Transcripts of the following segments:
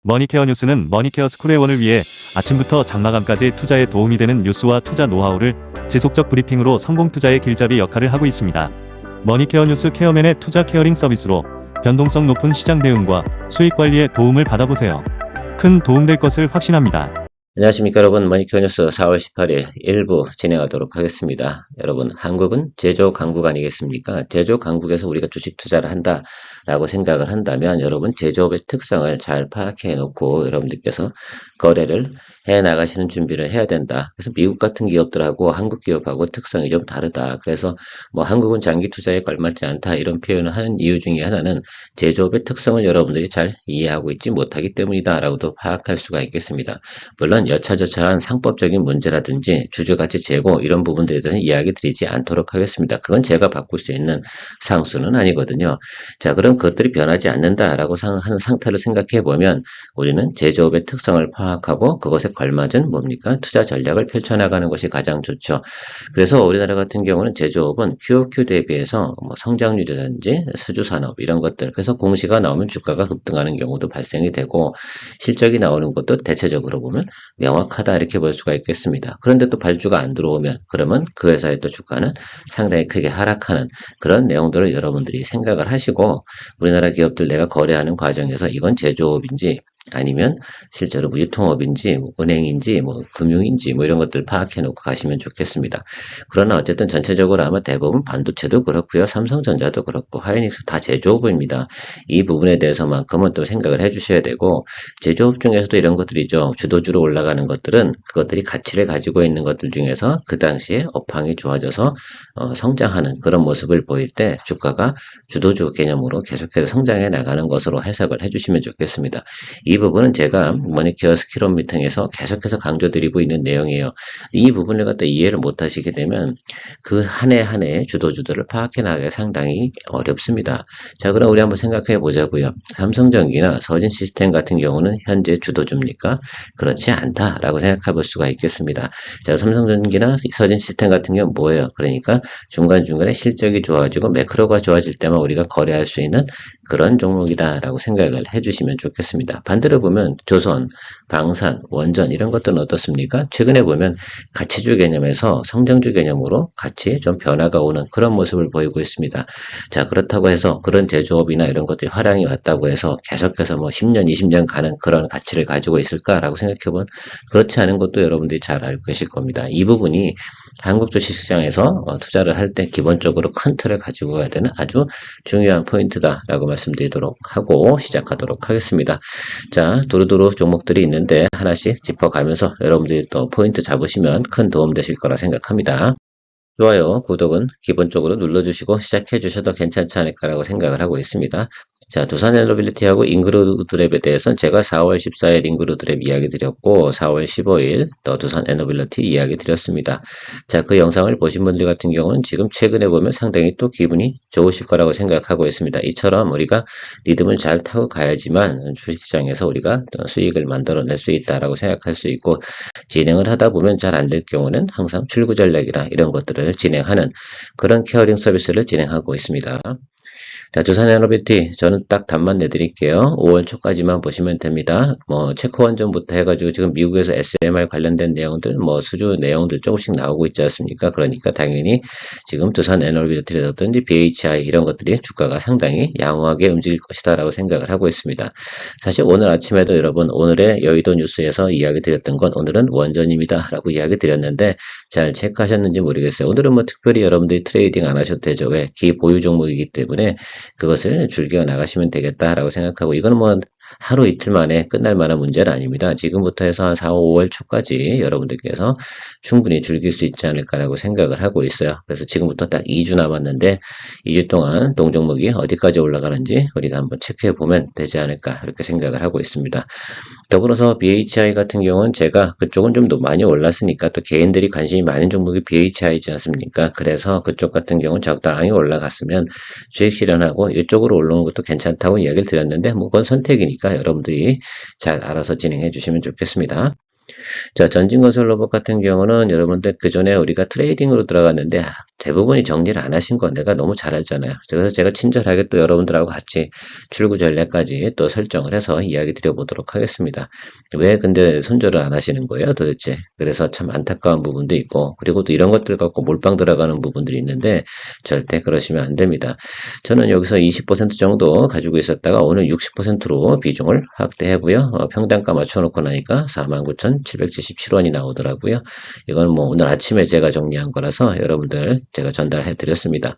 머니케어 뉴스는 머니케어 스쿨회원을 위해 아침부터 장마감까지 투자에 도움이 되는 뉴스와 투자 노하우를 지속적 브리핑으로 성공 투자의 길잡이 역할을 하고 있습니다. 머니케어 뉴스 케어맨의 투자 케어링 서비스로 변동성 높은 시장 대응과 수익 관리에 도움을 받아보세요. 큰 도움될 것을 확신합니다. 안녕하십니까 여러분, 머니케어 뉴스 4월 18일 1부 진행하도록 하겠습니다. 여러분, 한국은 제조 강국 아니겠습니까? 제조 강국에서 우리가 주식 투자를 한다라고 생각을 한다면 여러분 제조업의 특성을 잘 파악해 놓고 여러분들께서 거래를 해 나가시는 준비를 해야 된다. 그래서 미국 같은 기업들하고 한국 기업하고 특성이 좀 다르다. 그래서 뭐 한국은 장기 투자에 걸맞지 않다 이런 표현을 하는 이유 중에 하나는 제조업의 특성을 여러분들이 잘 이해하고 있지 못하기 때문이다라고도 파악할 수가 있겠습니다. 물론 여차저차한 상법적인 문제라든지 주주가치 재고 이런 부분들에 대해서는 이야기 드리지 않도록 하겠습니다. 그건 제가 바꿀 수 있는 상수는 아니거든요. 자, 그럼 그것들이 변하지 않는다라고 하는 상태를 생각해 보면 우리는 제조업의 특성을 파악하고 그것에 걸맞은 뭡니까? 투자 전략을 펼쳐나가는 것이 가장 좋죠. 그래서 우리나라 같은 경우는 제조업은 QOQ 대비해서 뭐 성장률이라든지 수주산업 이런 것들, 그래서 공시가 나오면 주가가 급등하는 경우도 발생이 되고 실적이 나오는 것도 대체적으로 보면 명확하다 이렇게 볼 수가 있겠습니다. 그런데 또 발주가 안 들어오면 그러면 그 회사의 또 주가는 상당히 크게 하락하는 그런 내용들을 여러분들이 생각을 하시고 우리나라 기업들 내가 거래하는 과정에서 이건 제조업인지 아니면 실제로 뭐 유통업인지 뭐 은행인지 뭐 금융인지 뭐 이런 것들 파악해 놓고 가시면 좋겠습니다. 그러나 어쨌든 전체적으로 아마 대부분 반도체도 그렇고요. 삼성전자도 그렇고 하이닉스 다 제조업입니다. 이 부분에 대해서만큼은 또 생각을 해 주셔야 되고 제조업 중에서도 이런 것들이죠. 주도주로 올라가는 것들은 그것들이 가치를 가지고 있는 것들 중에서 그 당시에 업황이 좋아져서 성장하는 그런 모습을 보일 때 주가가 주도주 개념으로 계속해서 성장해 나가는 것으로 해석을 해 주시면 좋겠습니다. 이 부분은 제가 머니케어 스킬업 미팅에서 계속해서 강조드리고 있는 내용이에요. 이 부분을 갖다 이해를 못 하시게 되면 그 한 해 한 해의 주도주들을 파악해 나가기 상당히 어렵습니다. 자, 그럼 우리 한번 생각해 보자고요. 삼성전기나 서진시스템 같은 경우는 현재 주도주입니까? 그렇지 않다라고 생각해 볼 수가 있겠습니다. 자, 삼성전기나 서진시스템 같은 경우는 뭐예요? 그러니까 중간중간에 실적이 좋아지고 매크로가 좋아질 때만 우리가 거래할 수 있는 그런 종목이다라고 생각을 해주시면 좋겠습니다. 반대로 보면 조선, 방산, 원전 이런 것들은 어떻습니까? 최근에 보면 가치주 개념에서 성장주 개념으로 같이 좀 변화가 오는 그런 모습을 보이고 있습니다. 자, 그렇다고 해서 그런 제조업이나 이런 것들이 화랑이 왔다고 해서 계속해서 뭐 10년, 20년 가는 그런 가치를 가지고 있을까라고 생각해보면 그렇지 않은 것도 여러분들이 잘 알고 계실 겁니다. 이 부분이 한국 주식시장에서 투자를 할 때 기본적으로 큰 틀을 가지고 가야 되는 아주 중요한 포인트다라고 말씀드리도록 하고 시작하도록 하겠습니다. 자, 두루두루 종목들이 있는데 하나씩 짚어가면서 여러분들이 또 포인트 잡으시면 큰 도움 되실 거라 생각합니다. 좋아요, 구독은 기본적으로 눌러주시고 시작해 주셔도 괜찮지 않을까라고 생각을 하고 있습니다. 자, 두산에너빌리티하고 잉그루드랩에 대해서는 제가 4월 14일 잉그루드랩 이야기 드렸고 4월 15일 또 두산에너빌리티 이야기 드렸습니다. 자, 그 영상을 보신 분들 같은 경우는 지금 최근에 보면 상당히 또 기분이 좋으실 거라고 생각하고 있습니다. 이처럼 우리가 리듬을 잘 타고 가야지만 주식시장에서 우리가 수익을 만들어낼 수 있다라고 생각할 수 있고 진행을 하다 보면 잘 안 될 경우는 항상 출구 전략이나 이런 것들을 진행하는 그런 케어링 서비스를 진행하고 있습니다. 자, 두산에너빌티 저는 딱 답만 내드릴게요. 5월 초까지만 보시면 됩니다. 뭐 체코원전부터 해가지고 지금 미국에서 SMR 관련된 내용들, 뭐 수주 내용들 조금씩 나오고 있지 않습니까? 그러니까 당연히 지금 두산에너빌리티라든지 BHI 이런 것들이 주가가 상당히 양호하게 움직일 것이다라고 생각을 하고 있습니다. 사실 오늘 아침에도 여러분 오늘의 여의도 뉴스에서 이야기 드렸던 건 오늘은 원전입니다라고 이야기 드렸는데 잘 체크하셨는지 모르겠어요. 오늘은 뭐 특별히 여러분들이 트레이딩 안 하셔도 되죠. 왜? 기보유 종목이기 때문에 그것을 즐겨 나가시면 되겠다라고 생각하고 이거는 뭐 하루 이틀 만에 끝날 만한 문제는 아닙니다. 지금부터 해서 한 4, 5월 초까지 여러분들께서 충분히 즐길 수 있지 않을까라고 생각을 하고 있어요. 그래서 지금부터 딱 2주 남았는데 2주 동안 동종목이 어디까지 올라가는지 우리가 한번 체크해 보면 되지 않을까 이렇게 생각을 하고 있습니다. 더불어서 BHI 같은 경우는 제가 그쪽은 좀 더 많이 올랐으니까 또 개인들이 관심이 많은 종목이 BHI지 않습니까? 그래서 그쪽 같은 경우는 적당히 올라갔으면 수익 실현하고 이쪽으로 올라오는 것도 괜찮다고 이야기를 드렸는데 뭐 그건 선택이니까 여러분들이 잘 알아서 진행해 주시면 좋겠습니다. 자, 전진건설 로봇 같은 경우는 여러분들 그전에 우리가 트레이딩으로 들어갔는데 대부분이 정리를 안 하신 건 내가 너무 잘 알잖아요. 그래서 제가 친절하게 또 여러분들하고 같이 출구 전략까지 또 설정을 해서 이야기 드려보도록 하겠습니다. 왜 근데 손절을 안 하시는 거예요, 도대체? 그래서 참 안타까운 부분도 있고, 그리고 또 이런 것들 갖고 몰빵 들어가는 부분들이 있는데 절대 그러시면 안 됩니다. 저는 여기서 20% 정도 가지고 있었다가 오늘 60%로 비중을 확대하고요. 평단가 맞춰놓고 나니까 49,777원이 나오더라고요. 이건 뭐 오늘 아침에 제가 정리한 거라서 여러분들 제가 전달해 드렸습니다.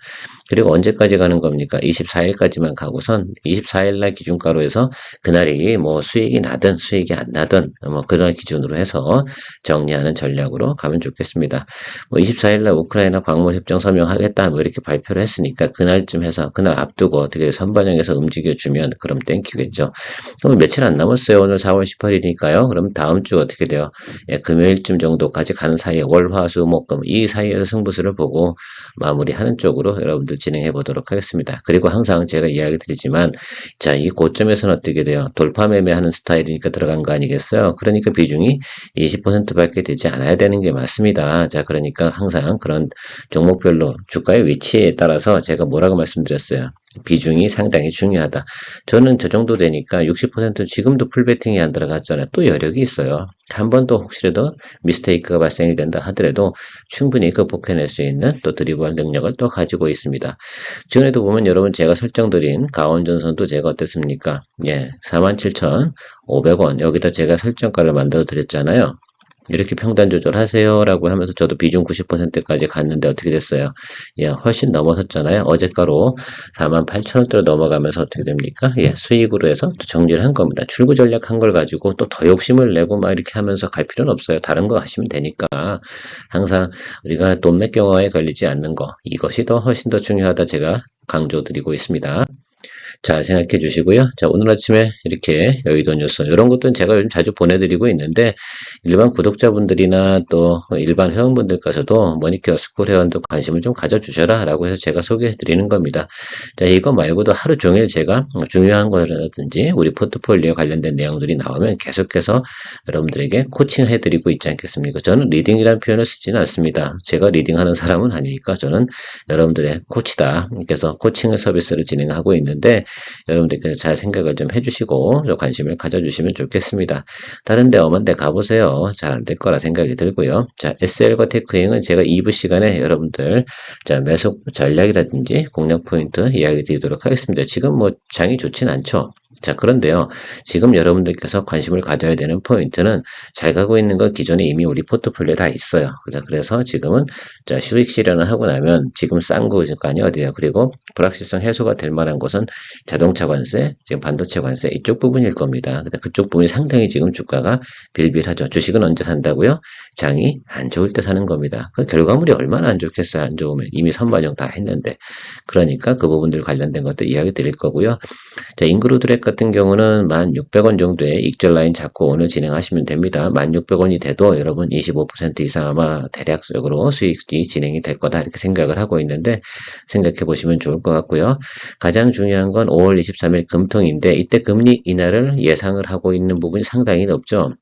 그리고 언제까지 가는 겁니까? 24일까지만 가고선 24일날 기준가로 해서 그날이 뭐 수익이 나든 수익이 안 나든 뭐 그런 기준으로 해서 정리하는 전략으로 가면 좋겠습니다. 뭐 24일날 우크라이나 광물 협정 서명하겠다 뭐 이렇게 발표를 했으니까 그날쯤 해서 그날 앞두고 어떻게 선반영해서 움직여주면 그럼 땡큐겠죠. 그럼 며칠 안 남았어요. 오늘 4월 18일이니까요. 그럼 다음 주 어떻게 돼요? 예, 금요일쯤 정도까지 가는 사이에 월, 화, 수, 목, 금 이 사이에서 승부수를 보고 마무리하는 쪽으로 여러분들 진행해 보도록 하겠습니다. 그리고 항상 제가 이야기 드리지만 자, 이 고점에서는 어떻게 돼요? 돌파 매매하는 스타일이니까 들어간 거 아니겠어요? 그러니까 비중이 20%밖에 되지 않아야 되는 게 맞습니다. 자, 그러니까 항상 그런 종목별로 주가의 위치에 따라서 제가 뭐라고 말씀드렸어요? 비중이 상당히 중요하다. 저는 저 정도 되니까 60% 지금도 풀베팅이 안 들어갔잖아요. 또 여력이 있어요. 한 번 더 혹시라도 미스테이크가 발생이 된다 하더라도 충분히 극복해낼 수 있는 또 드리블 능력을 또 가지고 있습니다. 전에도 보면 여러분 제가 설정드린 가온전선도 제가 어땠습니까? 예, 47,500원 여기다 제가 설정가를 만들어 드렸잖아요. 이렇게 평단 조절하세요 라고 하면서 저도 비중 90%까지 갔는데 어떻게 됐어요? 예, 훨씬 넘어섰잖아요. 어제가로 48,000원대로 넘어가면서 어떻게 됩니까? 예, 수익으로 해서 또 정리를 한 겁니다. 출구 전략 한 걸 가지고 또 더 욕심을 내고 막 이렇게 하면서 갈 필요는 없어요. 다른 거 하시면 되니까. 항상 우리가 돈맥 경화에 걸리지 않는 거 이것이 더 훨씬 더 중요하다 제가 강조드리고 있습니다. 자, 생각해 주시고요. 자, 오늘 아침에 이렇게 여의도 뉴스, 이런 것들은 제가 요즘 자주 보내드리고 있는데, 일반 구독자분들이나 또 일반 회원분들께서도 머니케어 스쿨 회원도 관심을 좀 가져주셔라 라고 해서 제가 소개해 드리는 겁니다. 자, 이거 말고도 하루 종일 제가 중요한 거라든지 우리 포트폴리오 관련된 내용들이 나오면 계속해서 여러분들에게 코칭해 드리고 있지 않겠습니까? 저는 리딩이라는 표현을 쓰지는 않습니다. 제가 리딩하는 사람은 아니니까 저는 여러분들의 코치다. 그래서 코칭 서비스를 진행하고 있는데, 여러분들께서 잘 생각을 좀 해주시고 좀 관심을 가져주시면 좋겠습니다. 다른 데 엄한 데 가보세요. 잘 안 될 거라 생각이 들고요. 자, SL과 테크잉은 제가 2부 시간에 여러분들 자 매수 전략이라든지 공략 포인트 이야기 드리도록 하겠습니다. 지금 뭐 장이 좋진 않죠. 자, 그런데요. 지금 여러분들께서 관심을 가져야 되는 포인트는 잘 가고 있는 건 기존에 이미 우리 포트폴리오에 다 있어요. 그래서 지금은 자, 수익 실현을 하고 나면 지금 싼 구간이 어디예요? 그리고 불확실성 해소가 될 만한 곳은 자동차 관세, 지금 반도체 관세 이쪽 부분일 겁니다. 그쪽 부분이 상당히 지금 주가가 빌빌하죠. 주식은 언제 산다고요? 장이 안 좋을 때 사는 겁니다. 그 결과물이 얼마나 안 좋겠어요. 안 좋으면 이미 선반영 다 했는데. 그러니까 그 부분들 관련된 것도 이야기 드릴 거고요. 자, 인그루드렉 같은 경우는 1,600원 정도의 익절 라인 잡고 오늘 진행하시면 됩니다. 1,600원이 돼도 여러분 25% 이상 아마 대략적으로 수익이 진행이 될 거다 이렇게 생각을 하고 있는데 생각해 보시면 좋을 것 같고요. 가장 중요한 건 5월 23일 금통인데 이때 금리 인하를 예상을 하고 있는 부분이 상당히 높죠.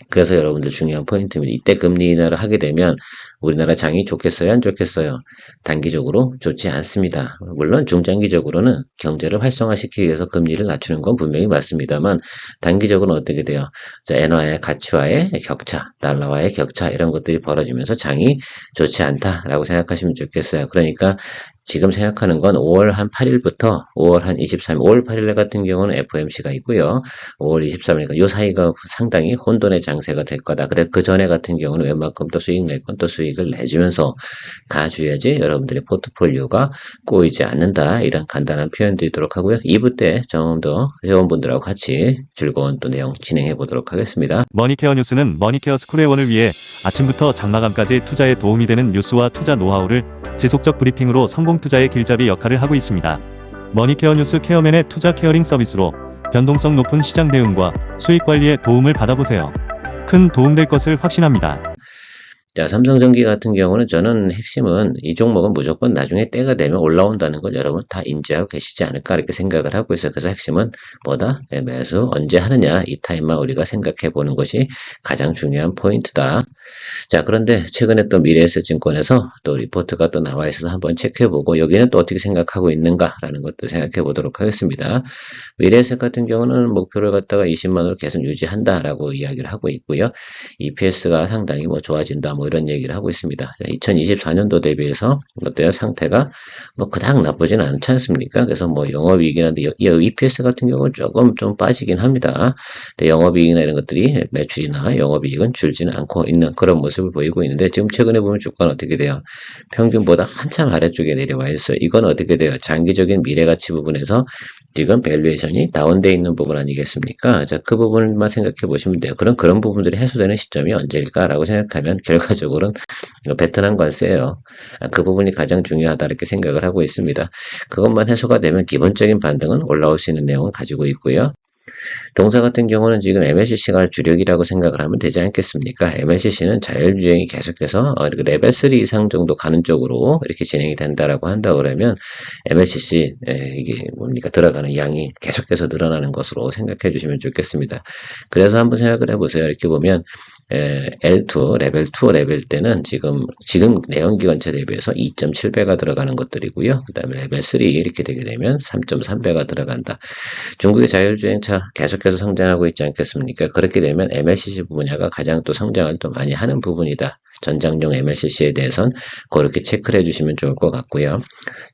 그래서 여러분들 중요한 포인트입니다. 이때 금리 인하를 하게 되면 우리나라 장이 좋겠어요? 안 좋겠어요? 단기적으로 좋지 않습니다. 물론 중장기적으로는 경제를 활성화시키기 위해서 금리를 낮추는 건 분명히 맞습니다만 단기적으로는 어떻게 돼요? 자, 엔화의 가치와의 격차, 달러와의 격차 이런 것들이 벌어지면서 장이 좋지 않다라고 생각하시면 좋겠어요. 그러니까 지금 생각하는 건 5월 한 8일부터 5월 한 23일, 5월 8일 같은 경우는 FOMC가 있고요. 5월 23일이니까 이 사이가 상당히 혼돈의 장세가 될 거다. 그래 그 전에 같은 경우는 웬만큼 또 수익 낼 건 또 수익을 내주면서 가줘야지 여러분들의 포트폴리오가 꼬이지 않는다. 이런 간단한 표현 드리도록 하고요. 2부 때 좀 더 회원분들하고 같이 즐거운 또 내용 진행해 보도록 하겠습니다. 머니케어 뉴스는 머니케어 스쿨 회원을 위해 아침부터 장마감까지 투자에 도움이 되는 뉴스와 투자 노하우를 지속적 브리핑으로 성공 투자의 길잡이 역할을 하고 있습니다. 머니케어 뉴스 케어맨의 투자 케어링 서비스로 변동성 높은 시장 대응과 수익 관리에 도움을 받아보세요. 큰 도움될 것을 확신합니다. 자, 삼성전기 같은 경우는 저는 핵심은 이 종목은 무조건 나중에 때가 되면 올라온다는 걸 여러분 다 인지하고 계시지 않을까 이렇게 생각을 하고 있어요. 그래서 핵심은 뭐다? 매수 언제 하느냐 이 타임만 우리가 생각해 보는 것이 가장 중요한 포인트다. 자, 그런데 최근에 또 미래에셋증권에서 또 리포트가 또 나와 있어서 한번 체크해보고 여기는 또 어떻게 생각하고 있는가라는 것도 생각해 보도록 하겠습니다. 미래에셋 같은 경우는 목표를 갖다가 20만 원을 계속 유지한다라고 이야기를 하고 있고요. EPS가 상당히 뭐 좋아진다 뭐 이런 얘기를 하고 있습니다. 2024년도 대비해서 어때요? 상태가 뭐 그닥 나쁘진 않지 않습니까? 그래서 뭐 영업이익이나 EPS 같은 경우는 조금 좀 빠지긴 합니다. 근데 영업이익이나 이런 것들이 매출이나 영업이익은 줄지는 않고 있는 그런 모습을 보이고 있는데 지금 최근에 보면 주가는 어떻게 돼요? 평균보다 한참 아래쪽에 내려와 있어요. 이건 어떻게 돼요? 장기적인 미래가치 부분에서 지금 밸류에이션이 다운되어 있는 부분 아니겠습니까? 자, 그 부분만 생각해 보시면 돼요. 그런 부분들이 해소되는 시점이 언제일까라고 생각하면 결과적으로는 베트남 관세예요. 그 부분이 가장 중요하다 이렇게 생각을 하고 있습니다. 그것만 해소가 되면 기본적인 반등은 올라올 수 있는 내용을 가지고 있고요. 동사 같은 경우는 지금 MLCC가 주력이라고 생각을 하면 되지 않겠습니까? MLCC는 자율주행이 계속해서 레벨 3 이상 정도 가는 쪽으로 이렇게 진행이 된다라고 한다 그러면 MLCC 이게 뭡니까 들어가는 양이 계속해서 늘어나는 것으로 생각해 주시면 좋겠습니다. 그래서 한번 생각을 해보세요. 이렇게 보면 L2, 레벨 2 레벨 때는 지금 내연기관차 대비해서 2.7배가 들어가는 것들이고요. 그 다음에 레벨 3 이렇게 되게 되면 3.3배가 들어간다. 중국의 자율주행차 계속해서 성장하고 있지 않겠습니까? 그렇게 되면 MLCC 분야가 가장 또 성장을 또 많이 하는 부분이다. 전장용 MLCC에 대해선 그렇게 체크를 해주시면 좋을 것 같고요.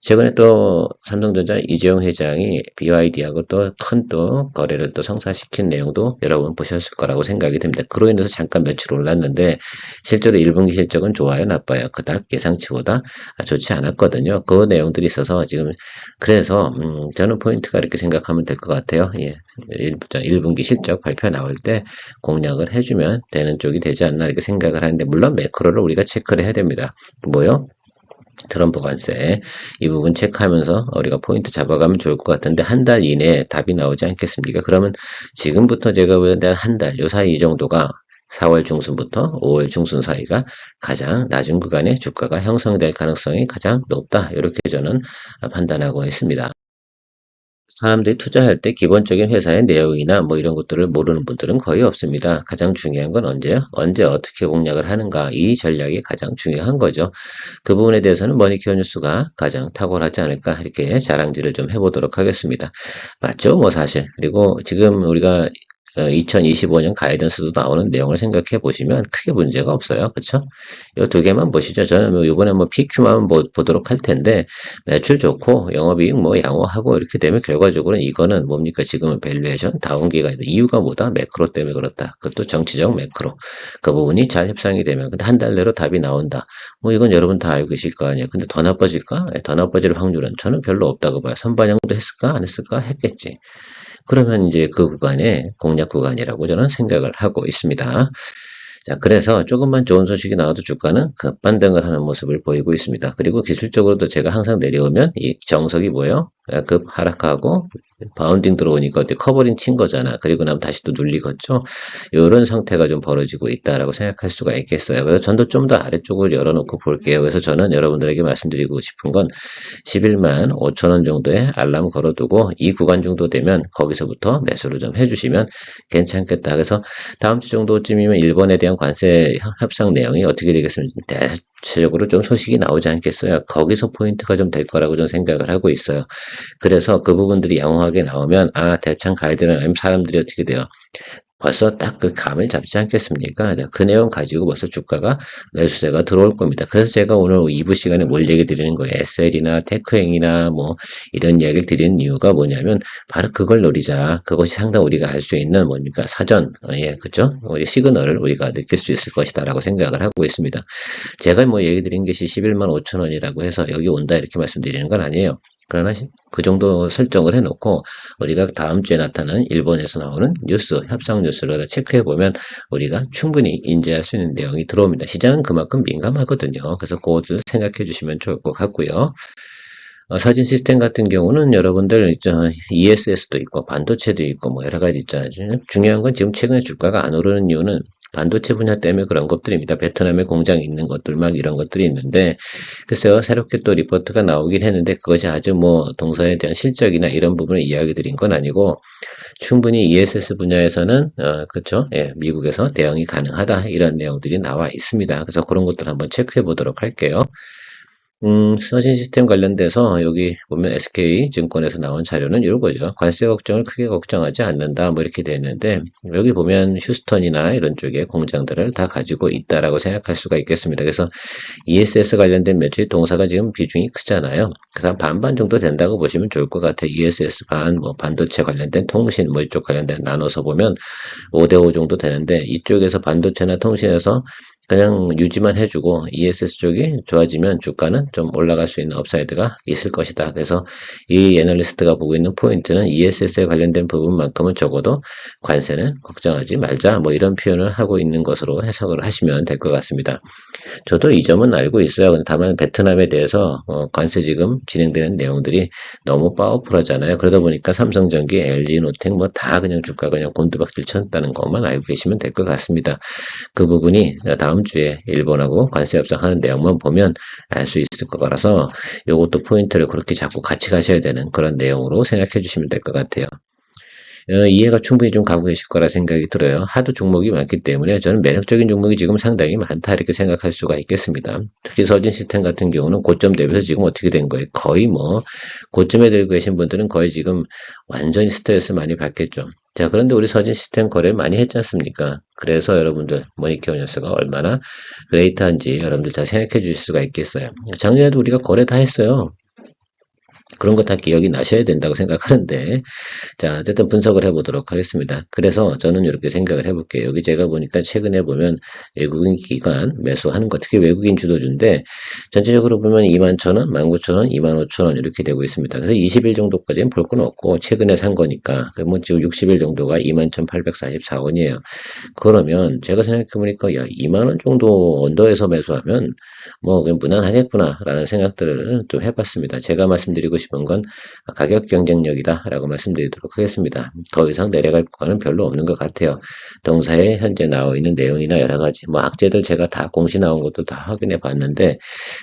최근에 또 삼성전자 이재용 회장이 BYD하고 또 큰 또 거래를 또 성사시킨 내용도 여러분 보셨을 거라고 생각이 됩니다. 그로 인해서 잠깐 매출 올랐는데 실제로 1분기 실적은 좋아요, 나빠요? 그닥 예상치보다 좋지 않았거든요. 그 내용들이 있어서 지금 그래서 저는 포인트가 이렇게 생각하면 될 것 같아요. 예. 1분기 실적 발표 나올 때 공략을 해주면 되는 쪽이 되지 않나 이렇게 생각을 하는데 물론 매크로를 우리가 체크를 해야 됩니다. 뭐요? 트럼프 관세 이 부분 체크하면서 우리가 포인트 잡아가면 좋을 것 같은데 한 달 이내에 답이 나오지 않겠습니까? 그러면 지금부터 제가 보는 한 달 요 사이 이 정도가 4월 중순부터 5월 중순 사이가 가장 낮은 구간의 주가가 형성될 가능성이 가장 높다. 이렇게 저는 판단하고 있습니다. 사람들이 투자할 때 기본적인 회사의 내용이나 뭐 이런 것들을 모르는 분들은 거의 없습니다. 가장 중요한 건 언제요? 언제 어떻게 공략을 하는가 이 전략이 가장 중요한 거죠. 그 부분에 대해서는 머니케어 뉴스가 가장 탁월하지 않을까 이렇게 자랑질을 좀 해보도록 하겠습니다. 맞죠? 뭐 사실. 그리고 지금 우리가 2025년 가이던스도 나오는 내용을 생각해 보시면 크게 문제가 없어요. 그렇죠? 이 두 개만 보시죠. 저는 뭐 이번에 뭐 PQ만 보도록 할 텐데 매출 좋고 영업이익 뭐 양호하고 이렇게 되면 결과적으로는 이거는 뭡니까? 지금은 밸류에이션 다운기가 이유가 뭐다? 매크로 때문에 그렇다. 그것도 정치적 매크로. 그 부분이 잘 협상이 되면 근데 한 달 내로 답이 나온다. 뭐 이건 여러분 다 알고 계실 거 아니에요. 근데 더 나빠질까? 더 나빠질 확률은 저는 별로 없다고 봐요. 선반영도 했을까? 안 했을까? 했겠지. 그러면 이제 그 구간에 공략 구간이라고 저는 생각을 하고 있습니다. 자, 그래서 조금만 좋은 소식이 나와도 주가는 급반등을 하는 모습을 보이고 있습니다. 그리고 기술적으로도 제가 항상 내려오면 이 정석이 뭐예요? 급 하락하고 바운딩 들어오니까 어때 커버링 친 거잖아. 그리고 나면 다시 또 눌리겠죠. 이런 상태가 좀 벌어지고 있다라고 생각할 수가 있겠어요. 그래서 전도 좀 더 아래쪽을 열어놓고 볼게요. 그래서 저는 여러분들에게 말씀드리고 싶은 건 11만 5천 원 정도의 알람 걸어두고 이 구간 정도 되면 거기서부터 매수를 좀 해주시면 괜찮겠다. 그래서 다음 주 정도쯤이면 일본에 대한 관세 협상 내용이 어떻게 되겠습니까? 대체적으로 좀 소식이 나오지 않겠어요. 거기서 포인트가 좀 될 거라고 좀 생각을 하고 있어요. 그래서 그 부분들이 양호하게 나오면 대창 가이드는 아니면 사람들이 어떻게 돼요? 벌써 딱 그 감을 잡지 않겠습니까? 자, 그 내용 가지고 벌써 주가가 매수세가 들어올 겁니다. 그래서 제가 오늘 2부 시간에 뭘 얘기 드리는 거예요. SL이나 테크행이나 뭐 이런 이야기를 드리는 이유가 뭐냐면 바로 그걸 노리자. 그것이 상당 우리가 알 수 있는 뭡니까? 사전, 예, 그죠? 우리 시그널을 우리가 느낄 수 있을 것이다라고 생각을 하고 있습니다. 제가 뭐 얘기 드린 것이 11만 5천 원이라고 해서 여기 온다 이렇게 말씀드리는 건 아니에요. 그러나 그 정도 설정을 해놓고 우리가 다음 주에 나타나는 일본에서 나오는 뉴스, 협상 뉴스를 체크해 보면 우리가 충분히 인지할 수 있는 내용이 들어옵니다. 시장은 그만큼 민감하거든요. 그래서 그것을 생각해 주시면 좋을 것 같고요. 사진 시스템 같은 경우는 여러분들 ESS도 있고 반도체도 있고 뭐 여러 가지 있잖아요. 중요한 건 지금 최근에 주가가 안 오르는 이유는 반도체 분야 때문에 그런 것들입니다. 베트남에 공장이 있는 것들 막 이런 것들이 있는데 글쎄요 새롭게 또 리포트가 나오긴 했는데 그것이 아주 뭐 동사에 대한 실적이나 이런 부분을 이야기 드린 건 아니고 충분히 ESS 분야에서는 그렇죠. 예, 미국에서 대응이 가능하다 이런 내용들이 나와 있습니다. 그래서 그런 것들 한번 체크해 보도록 할게요. 서진 시스템 관련돼서 여기 보면 SK증권에서 나온 자료는 이거죠. 관세 걱정을 크게 걱정하지 않는다. 뭐 이렇게 되어 있는데 여기 보면 휴스턴이나 이런 쪽에 공장들을 다 가지고 있다라고 생각할 수가 있겠습니다. 그래서 ESS 관련된 매출이 동사가 지금 비중이 크잖아요. 그래서 반반 정도 된다고 보시면 좋을 것 같아요. ESS 반, 뭐 반도체 관련된 통신 뭐 이쪽 관련된 나눠서 보면 5대5 정도 되는데 이쪽에서 반도체나 통신에서 그냥 유지만 해주고 ESS 쪽이 좋아지면 주가는 좀 올라갈 수 있는 업사이드가 있을 것이다. 그래서 이 애널리스트가 보고 있는 포인트는 ESS에 관련된 부분만큼은 적어도 관세는 걱정하지 말자. 뭐 이런 표현을 하고 있는 것으로 해석을 하시면 될 것 같습니다. 저도 이 점은 알고 있어요. 근데 다만 베트남에 대해서 관세 지금 진행되는 내용들이 너무 파워풀하잖아요. 그러다 보니까 삼성전기, LG노텍 뭐 다 그냥 주가 그냥 곤두박질 쳤다는 것만 알고 계시면 될 것 같습니다. 그 부분이 다음 주에 일본하고 관세 협상하는 내용만 보면 알 수 있을 것 같아서 이것도 포인트를 그렇게 자꾸 같이 가셔야 되는 그런 내용으로 생각해 주시면 될 것 같아요. 이해가 충분히 좀 가고 계실 거라 생각이 들어요. 하도 종목이 많기 때문에 저는 매력적인 종목이 지금 상당히 많다 이렇게 생각할 수가 있겠습니다. 특히 서진 시스템 같은 경우는 고점 대비해서 지금 어떻게 된 거예요? 거의 뭐 고점에 들고 계신 분들은 거의 지금 완전히 스트레스 많이 받겠죠. 자, 그런데 우리 서진 시스템 거래 많이 했지 않습니까? 그래서 여러분들 머니케어 뉴스가 얼마나 그레이트한지 여러분들 잘 생각해 주실 수가 있겠어요. 작년에도 우리가 거래 다 했어요. 그런 거 다 기억이 나셔야 된다고 생각하는데 자, 어쨌든 분석을 해보도록 하겠습니다. 그래서 저는 이렇게 생각을 해볼게요. 여기 제가 보니까 최근에 보면 외국인 기관 매수하는 거, 특히 외국인 주도주인데 전체적으로 보면 21,000원, 19,000원, 25,000원 이렇게 되고 있습니다. 그래서 20일 정도까지는 볼 건 없고 최근에 산 거니까 그러면 지금 60일 정도가 21,844원이에요. 그러면 제가 생각해보니까 야, 2만원 정도 언더에서 매수하면 뭐 그냥 무난하겠구나라는 생각들을 좀 해봤습니다. 제가 말씀드리고 싶은 건 가격 경쟁력이다라고 말씀드리도록 하겠습니다. 더 이상 내려갈 구간은 별로 없는 것 같아요. 동사에 현재 나와 있는 내용이나 여러 가지 뭐 악재들 제가 다 공시 나온 것도 다 확인해 봤는데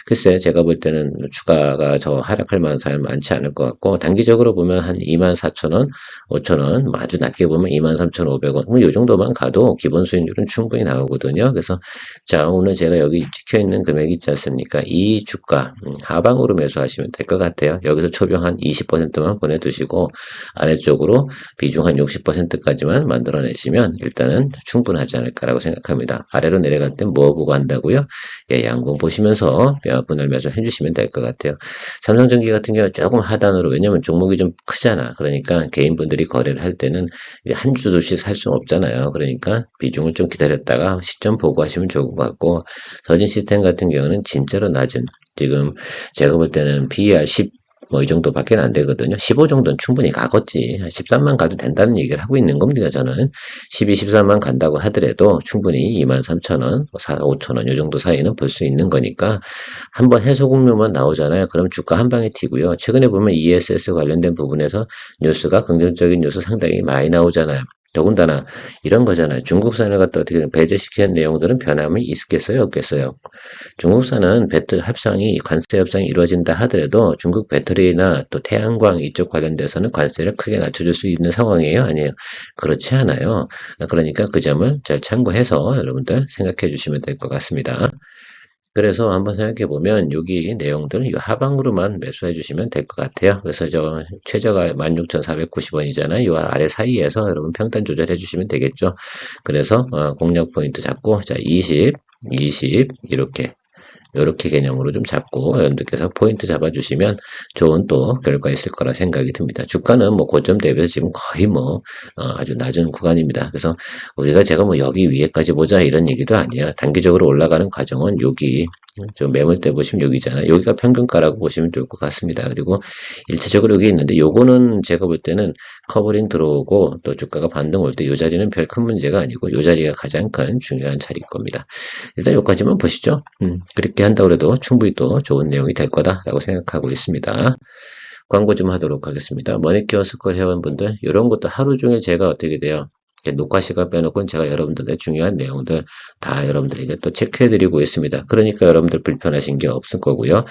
글쎄 제가 볼 때는 주가가 저 하락할 만한 사람이 많지 않을 것 같고 단기적으로 보면 한 24,000원, 5,000원 뭐 아주 낮게 보면 23,500원 뭐 이 정도만 가도 기본 수익률은 충분히 나오거든요. 그래서 자 오늘 제가 여기 찍혀 있는 금액이 있지 않습니까? 이 주가 하방으로 매수하시면 될 것 같아요. 여기서 초병 한 20%만 보내두시고 아래쪽으로 비중 한 60%까지만 만들어내시면 일단은 충분하지 않을까라고 생각합니다. 아래로 내려갈 땐 뭐 보고 한다고요? 예, 양봉 보시면서 분할 매수 해주시면 될 것 같아요. 삼성전기 같은 경우 조금 하단으로 왜냐면 종목이 좀 크잖아. 그러니까 개인분들이 거래를 할 때는 한 주 두씩 살 수는 없잖아요. 그러니까 비중을 좀 기다렸다가 시점 보고 하시면 좋을 것 같고 서진 시스템 같은 경우는 진짜로 낮은 지금 제가 볼 때는 PER 10 뭐 이 정도밖에 안 되거든요. 15 정도는 충분히 가겠지. 13만 가도 된다는 얘기를 하고 있는 겁니다. 저는 12, 13만 간다고 하더라도 충분히 23,000원, 5,000원 이 정도 사이는 볼 수 있는 거니까 한번 해소국료만 나오잖아요. 그럼 주가 한 방에 튀고요. 최근에 보면 ESS 관련된 부분에서 뉴스가 긍정적인 뉴스 상당히 많이 나오잖아요. 더군다나 이런 거잖아요. 중국산을 갖다 어떻게 배제시키는 내용들은 변함이 있겠어요? 없겠어요? 중국산은 배터리 합상이 관세 협상이 이루어진다 하더라도 중국 배터리나 또 태양광 이쪽 관련돼서는 관세를 크게 낮춰줄 수 있는 상황이에요? 아니에요? 그렇지 않아요. 그러니까 그 점을 잘 참고해서 여러분들 생각해 주시면 될 것 같습니다. 그래서 한번 생각해 보면 여기 내용들 이 하방으로만 매수해 주시면 될 것 같아요. 그래서 저 최저가 16,490원이잖아요. 이 아래 사이에서 여러분 평단 조절해 주시면 되겠죠. 그래서 공략 포인트 잡고 자 20, 20 이렇게 개념으로 좀 잡고 여러분들께서 포인트 잡아주시면 좋은 또 결과 있을 거라 생각이 듭니다. 주가는 뭐 고점 대비해서 지금 거의 뭐 아주 낮은 구간입니다. 그래서 우리가 제가 뭐 여기 위에까지 보자 이런 얘기도 아니에요. 단기적으로 올라가는 과정은 여기 좀 매물대 보시면 여기잖아요. 여기가 평균가라고 보시면 좋을 것 같습니다. 그리고 일차적으로 여기 있는데 요거는 제가 볼 때는 커버링 들어오고 또 주가가 반등 올 때 이 자리는 별 큰 문제가 아니고 이 자리가 가장 큰 중요한 자리일 겁니다. 일단 여기까지만 보시죠. 그렇게 한다고 해도 충분히 또 좋은 내용이 될 거다라고 생각하고 있습니다. 광고 좀 하도록 하겠습니다. 머니케어 스쿨 회원분들 이런 것도 하루 종일 제가 어떻게 돼요? 녹화 시간 빼놓고는 제가 여러분들의 중요한 내용들 다 여러분들에게 또 체크해드리고 있습니다. 그러니까 여러분들 불편하신 게 없을 거고요.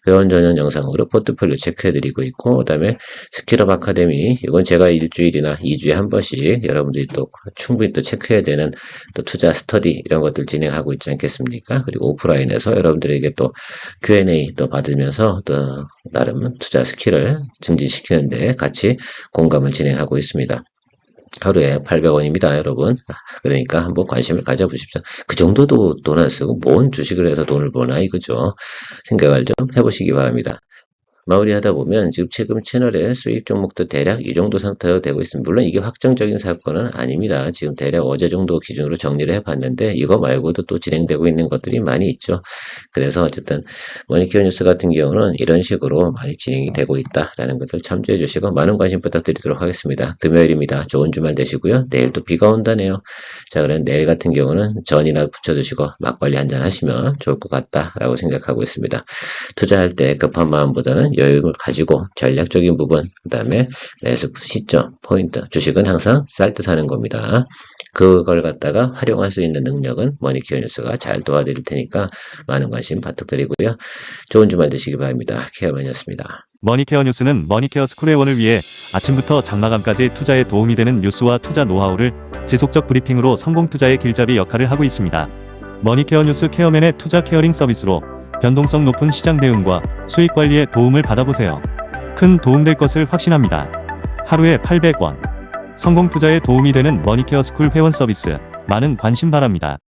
회원 전용 영상으로 포트폴리오 체크해드리고 있고, 그 다음에 스킬업 아카데미, 이건 제가 일주일이나 2주에 한 번씩 여러분들이 또 충분히 또 체크해야 되는 또 투자 스터디 이런 것들 진행하고 있지 않겠습니까? 그리고 오프라인에서 여러분들에게 또 Q&A 또 받으면서 또 나름 투자 스킬을 증진시키는데 같이 공감을 진행하고 있습니다. 하루에 800원입니다, 여러분. 그러니까 한번 관심을 가져보십시오. 그 정도도 돈 안 쓰고 뭔 주식을 해서 돈을 버나 이거죠. 생각을 좀 해보시기 바랍니다. 마무리하다 보면 지금 최근 채널의 수익 종목도 대략 이 정도 상태로 되고 있습니다. 물론 이게 확정적인 사건은 아닙니다. 지금 대략 어제 정도 기준으로 정리를 해봤는데 이거 말고도 또 진행되고 있는 것들이 많이 있죠. 그래서 어쨌든 머니케어 뉴스 같은 경우는 이런 식으로 많이 진행이 되고 있다라는 것을 참조해 주시고 많은 관심 부탁드리도록 하겠습니다. 금요일입니다. 좋은 주말 되시고요. 내일 또 비가 온다네요. 자, 그럼 내일 같은 경우는 전이나 부쳐 드시고 막걸리 한잔 하시면 좋을 것 같다라고 생각하고 있습니다. 투자할 때 급한 마음보다는 여유를 가지고 전략적인 부분, 그 다음에 매수 시점, 포인트, 주식은 항상 쌀 때 사는 겁니다. 그걸 갖다가 활용할 수 있는 능력은 머니케어 뉴스가 잘 도와드릴 테니까 많은 관심 부탁드리고요. 좋은 주말 되시기 바랍니다. 케어맨이었습니다. 머니케어 뉴스는 머니케어 스쿨회원을 위해 아침부터 장마감까지 투자에 도움이 되는 뉴스와 투자 노하우를 지속적 브리핑으로 성공 투자의 길잡이 역할을 하고 있습니다. 머니케어 뉴스 케어맨의 투자 케어링 서비스로 변동성 높은 시장 대응과 수익 관리에 도움을 받아보세요. 큰 도움될 것을 확신합니다. 하루에 800원. 성공 투자에 도움이 되는 머니케어 스쿨 회원 서비스. 많은 관심 바랍니다.